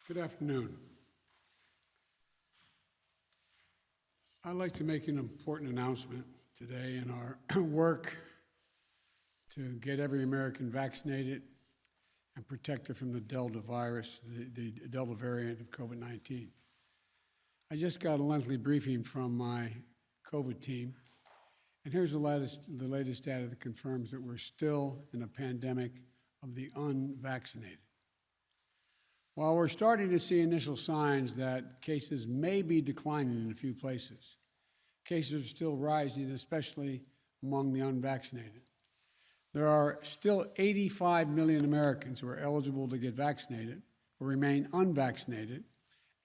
Good afternoon. I'd like to make an important announcement today in our work to get every American vaccinated and protected from the Delta virus, the Delta variant of COVID-19. I just got a monthly briefing from my COVID team, and here's the latest data that confirms that we're still in a pandemic of the unvaccinated. While we're starting to see initial signs that cases may be declining in a few places, cases are still rising, especially among the unvaccinated. There are still 85 million Americans who are eligible to get vaccinated or remain unvaccinated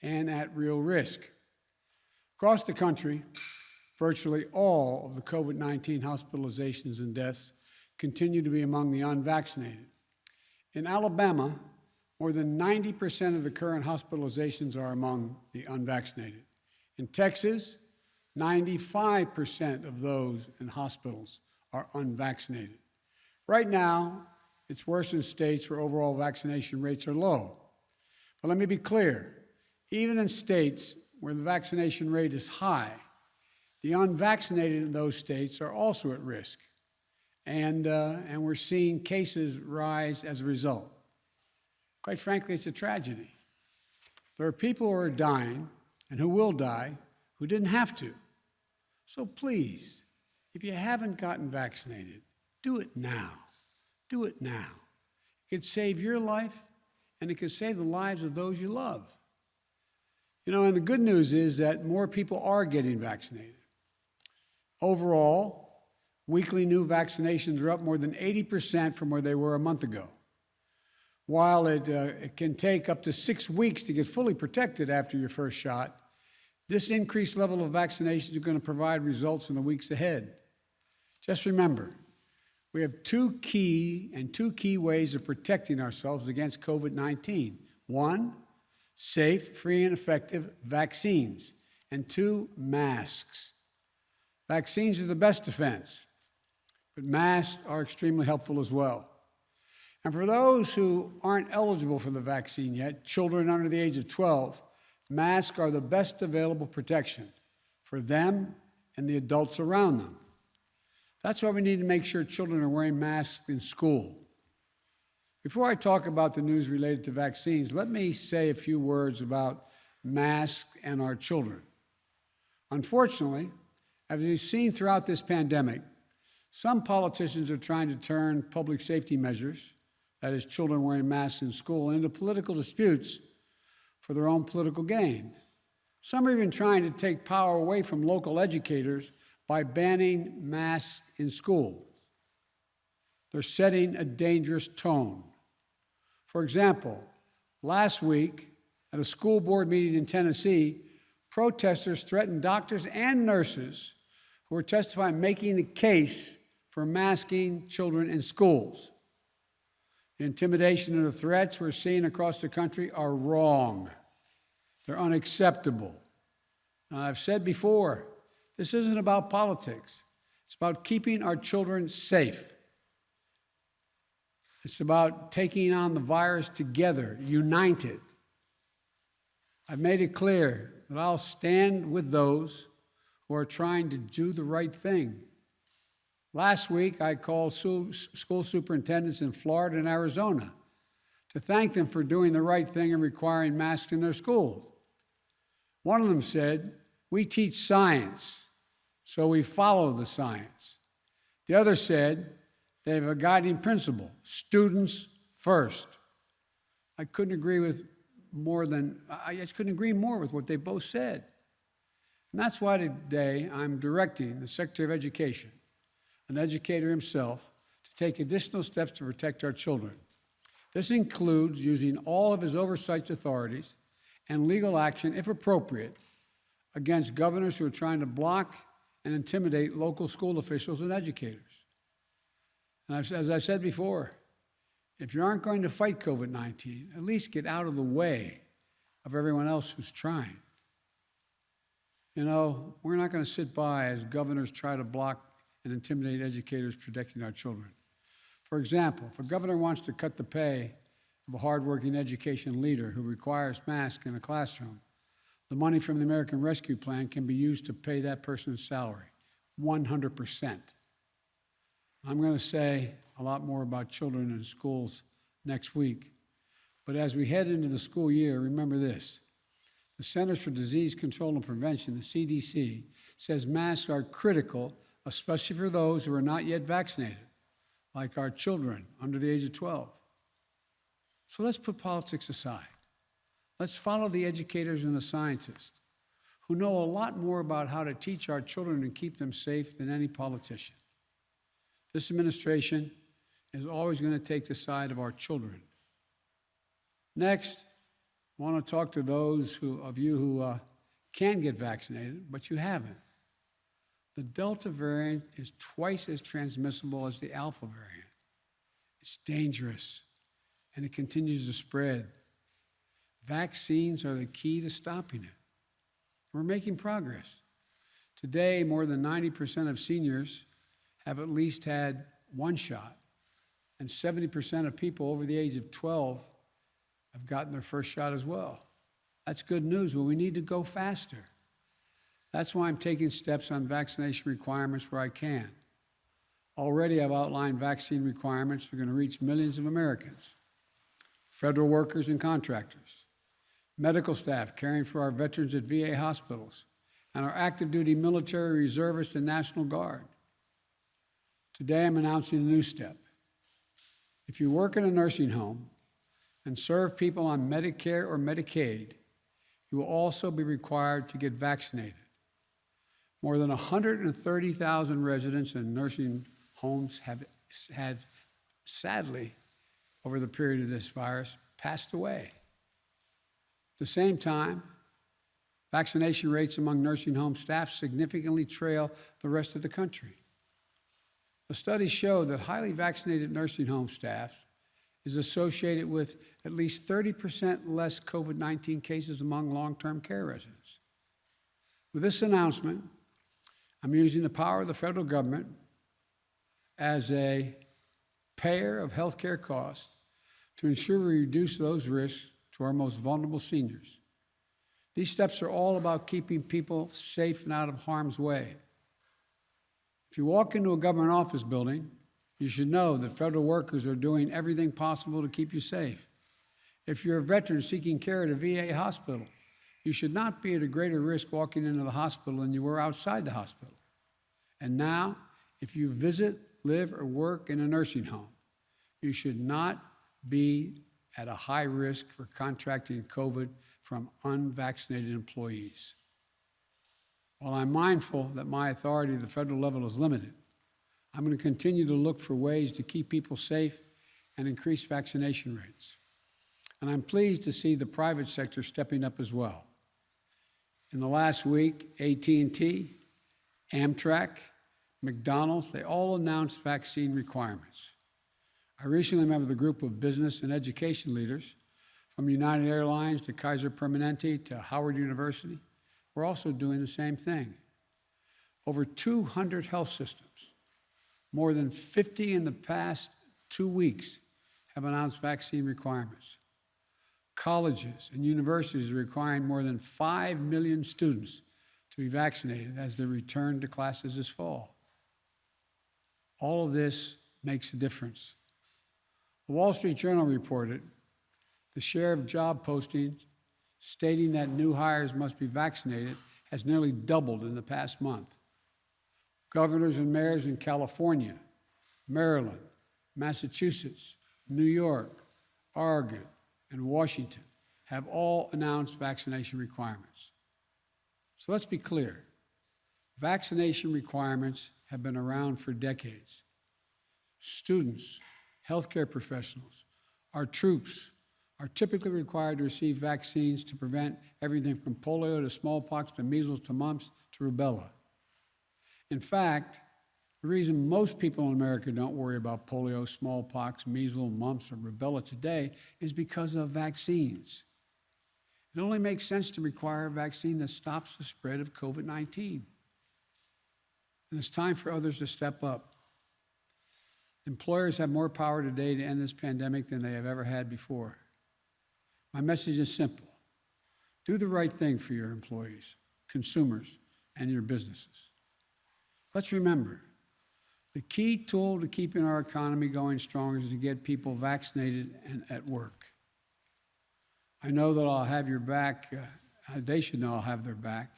and at real risk. Across the country, virtually all of the COVID-19 hospitalizations and deaths continue to be among the unvaccinated. In Alabama, more than 90% of the current hospitalizations are among the unvaccinated. In Texas, 95% of those in hospitals are unvaccinated. Right now, it's worse in states where overall vaccination rates are low. But let me be clear, even in states where the vaccination rate is high, the unvaccinated in those states are also at risk. And we're seeing cases rise as a result. Quite frankly, it's a tragedy. There are people who are dying and who will die who didn't have to. So please, if you haven't gotten vaccinated, do it now. Do it now. It could save your life, and it could save the lives of those you love. You know, and the good news is that more people are getting vaccinated. Overall, weekly new vaccinations are up more than 80% from where they were a month ago. While it can take up to 6 weeks to get fully protected after your first shot, this increased level of vaccinations is going to provide results in the weeks ahead. Just remember, we have two key ways of protecting ourselves against COVID-19. One, safe, free, and effective vaccines. And two, masks. Vaccines are the best defense, but masks are extremely helpful as well. And for those who aren't eligible for the vaccine yet, children under the age of 12, masks are the best available protection for them and the adults around them. That's why we need to make sure children are wearing masks in school. Before I talk about the news related to vaccines, let me say a few words about masks and our children. Unfortunately, as we've seen throughout this pandemic, some politicians are trying to turn public safety measures, that is, children wearing masks in school, into political disputes for their own political gain. Some are even trying to take power away from local educators by banning masks in schools. They're setting a dangerous tone. For example, last week at a school board meeting in Tennessee, protesters threatened doctors and nurses who were testifying, making the case for masking children in schools. The intimidation and the threats we're seeing across the country are wrong. They're unacceptable. Now, I've said before, this isn't about politics. It's about keeping our children safe. It's about taking on the virus together, united. I've made it clear that I'll stand with those who are trying to do the right thing. Last week, I called school superintendents in Florida and Arizona to thank them for doing the right thing and requiring masks in their schools. One of them said, "We teach science, so we follow the science." The other said, they have a guiding principle, students first. I just couldn't agree more with what they both said. And that's why today I'm directing the Secretary of Education, an educator himself, to take additional steps to protect our children. This includes using all of his oversight authorities and legal action, if appropriate, against governors who are trying to block and intimidate local school officials and educators. And as I said before, if you aren't going to fight COVID-19, at least get out of the way of everyone else who's trying. You know, we're not going to sit by as governors try to block and intimidate educators protecting our children. For example, if a governor wants to cut the pay of a hardworking education leader who requires masks in a classroom, the money from the American Rescue Plan can be used to pay that person's salary, 100%. I'm going to say a lot more about children in schools next week. But as we head into the school year, remember this. The Centers for Disease Control and Prevention, the CDC, says masks are critical, especially for those who are not yet vaccinated, like our children under the age of 12. So let's put politics aside. Let's follow the educators and the scientists who know a lot more about how to teach our children and keep them safe than any politician. This administration is always going to take the side of our children. Next, I want to talk to those of you who can get vaccinated, but you haven't. The Delta variant is twice as transmissible as the Alpha variant. It's dangerous, and it continues to spread. Vaccines are the key to stopping it. We're making progress. Today, more than 90% of seniors have at least had one shot, and 70% of people over the age of 12 have gotten their first shot as well. That's good news, but we need to go faster. That's why I'm taking steps on vaccination requirements where I can. Already I've outlined vaccine requirements that are going to reach millions of Americans, federal workers and contractors, medical staff caring for our veterans at VA hospitals, and our active duty military reservists and National Guard. Today I'm announcing a new step. If you work in a nursing home and serve people on Medicare or Medicaid, you will also be required to get vaccinated. More than 130,000 residents in nursing homes have sadly, over the period of this virus, passed away. At the same time, vaccination rates among nursing home staff significantly trail the rest of the country. The studies show that highly vaccinated nursing home staff is associated with at least 30% less COVID-19 cases among long-term care residents. With this announcement, I'm using the power of the federal government as a payer of health care costs to ensure we reduce those risks to our most vulnerable seniors. These steps are all about keeping people safe and out of harm's way. If you walk into a government office building, you should know that federal workers are doing everything possible to keep you safe. If you're a veteran seeking care at a VA hospital, you should not be at a greater risk walking into the hospital than you were outside the hospital. And now, if you visit, live, or work in a nursing home, you should not be at a high risk for contracting COVID from unvaccinated employees. While I'm mindful that my authority at the federal level is limited, I'm going to continue to look for ways to keep people safe and increase vaccination rates. And I'm pleased to see the private sector stepping up as well. In the last week, AT&T, Amtrak, McDonald's, they all announced vaccine requirements. I recently met with a group of business and education leaders from United Airlines to Kaiser Permanente to Howard University. We're also doing the same thing. Over 200 health systems, more than 50 in the past 2 weeks, have announced vaccine requirements. Colleges and universities are requiring more than 5 million students to be vaccinated as they return to classes this fall. All of this makes a difference. The Wall Street Journal reported the share of job postings stating that new hires must be vaccinated has nearly doubled in the past month. Governors and mayors in California, Maryland, Massachusetts, New York, Oregon, and Washington have all announced vaccination requirements. So let's be clear. Vaccination requirements have been around for decades. Students, healthcare professionals, our troops are typically required to receive vaccines to prevent everything from polio to smallpox to measles to mumps to rubella. In fact, the reason most people in America don't worry about polio, smallpox, measles, mumps, or rubella today is because of vaccines. It only makes sense to require a vaccine that stops the spread of COVID-19. And it's time for others to step up. Employers have more power today to end this pandemic than they have ever had before. My message is simple. Do the right thing for your employees, consumers, and your businesses. Let's remember, the key tool to keeping our economy going strong is to get people vaccinated and at work. I know that I'll have your back. They should know I'll have their back,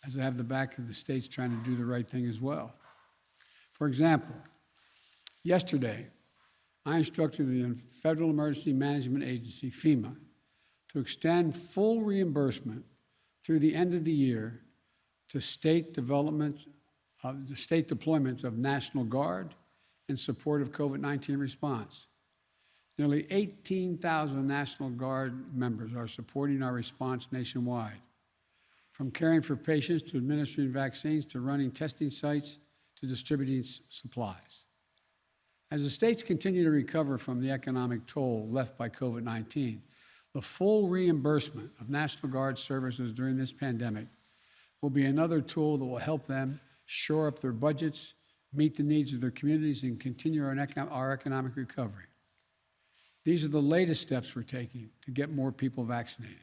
as I have the back of the states trying to do the right thing as well. For example, yesterday, I instructed the Federal Emergency Management Agency, FEMA, to extend full reimbursement through the end of the year to state deployments of National Guard in support of COVID-19 response. Nearly 18,000 National Guard members are supporting our response nationwide, from caring for patients to administering vaccines to running testing sites to distributing supplies. As the states continue to recover from the economic toll left by COVID-19, the full reimbursement of National Guard services during this pandemic will be another tool that will help them shore up their budgets, meet the needs of their communities, and continue our economic recovery. These are the latest steps we're taking to get more people vaccinated.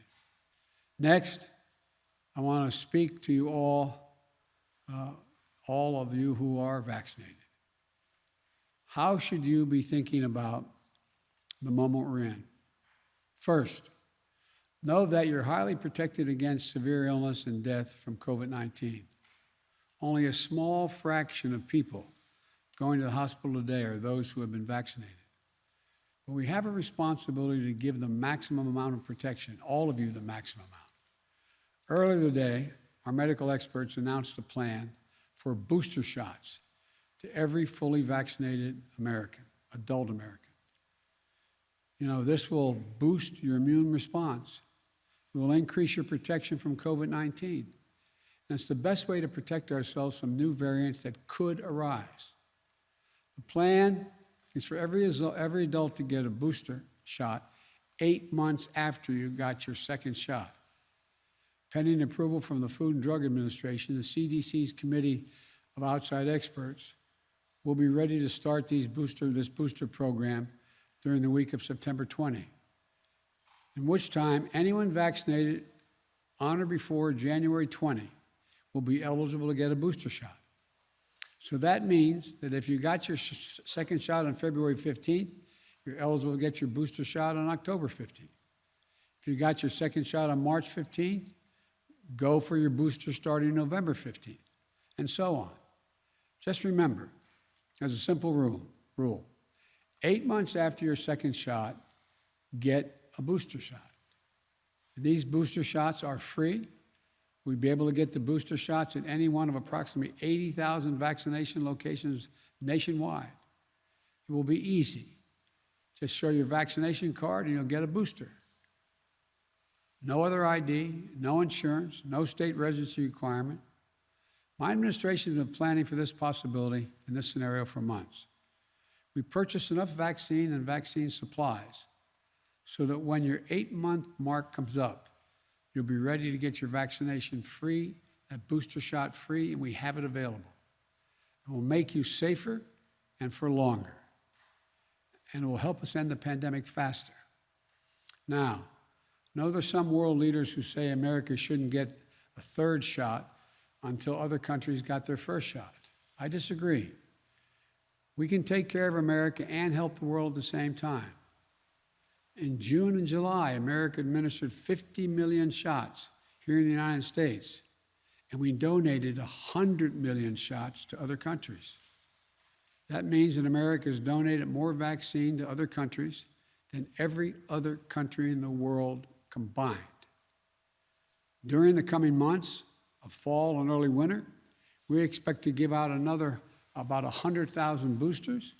Next, I want to speak to you all of you who are vaccinated. How should you be thinking about the moment we're in? First, know that you're highly protected against severe illness and death from COVID-19. Only a small fraction of people going to the hospital today are those who have been vaccinated. But we have a responsibility to give the maximum amount of protection, all of you the maximum amount. Earlier today, our medical experts announced a plan for booster shots to every fully vaccinated American, adult American. You know, this will boost your immune response. It will increase your protection from COVID-19. And it's the best way to protect ourselves from new variants that could arise. The plan is for every adult to get a booster shot 8 months after you got your second shot. Pending approval from the Food and Drug Administration, the CDC's Committee of Outside Experts will be ready to start this booster program during the week of September 20, in which time anyone vaccinated on or before January 20 will be eligible to get a booster shot. So that means that if you got your second shot on February 15th, you're eligible to get your booster shot on October 15th. If you got your second shot on March 15th, go for your booster starting November 15th, and so on. Just remember, as a simple rule, 8 months after your second shot, get a booster shot. These booster shots are free. We'll be able to get the booster shots at any one of approximately 80,000 vaccination locations nationwide. It will be easy. Just show your vaccination card and you'll get a booster. No other ID, no insurance, no state residency requirement. My administration has been planning for this possibility in this scenario for months. We purchased enough vaccine and vaccine supplies so that when your 8-month mark comes up, you'll be ready to get your vaccination free, that booster shot free, and we have it available. It will make you safer and for longer, and it will help us end the pandemic faster. Now, I know there's some world leaders who say America shouldn't get a third shot until other countries got their first shot. I disagree. We can take care of America and help the world at the same time. In June and July, America administered 50 million shots here in the United States, and we donated 100 million shots to other countries. That means that America has donated more vaccine to other countries than every other country in the world combined. During the coming months of fall and early winter, we expect to give out about 100,000 boosters,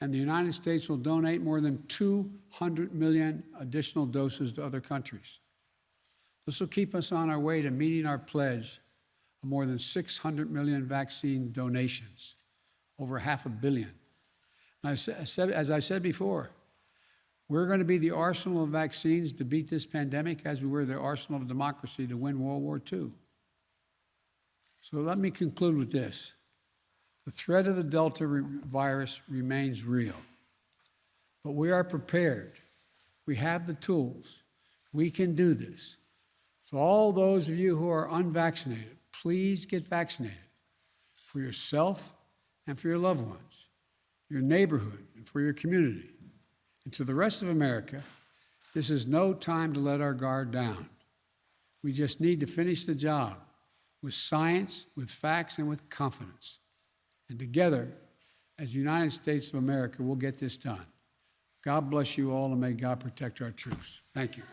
and the United States will donate more than 200 million additional doses to other countries. This will keep us on our way to meeting our pledge of more than 600 million vaccine donations, over $500 million. And as I said before, we're going to be the arsenal of vaccines to beat this pandemic as we were the arsenal of democracy to win World War II. So let me conclude with this. The threat of the Delta virus remains real, but we are prepared. We have the tools. We can do this. So all those of you who are unvaccinated, please get vaccinated for yourself and for your loved ones, your neighborhood, and for your community. And to the rest of America, this is no time to let our guard down. We just need to finish the job with science, with facts, and with confidence. And together, as the United States of America, we'll get this done. God bless you all, and may God protect our troops. Thank you.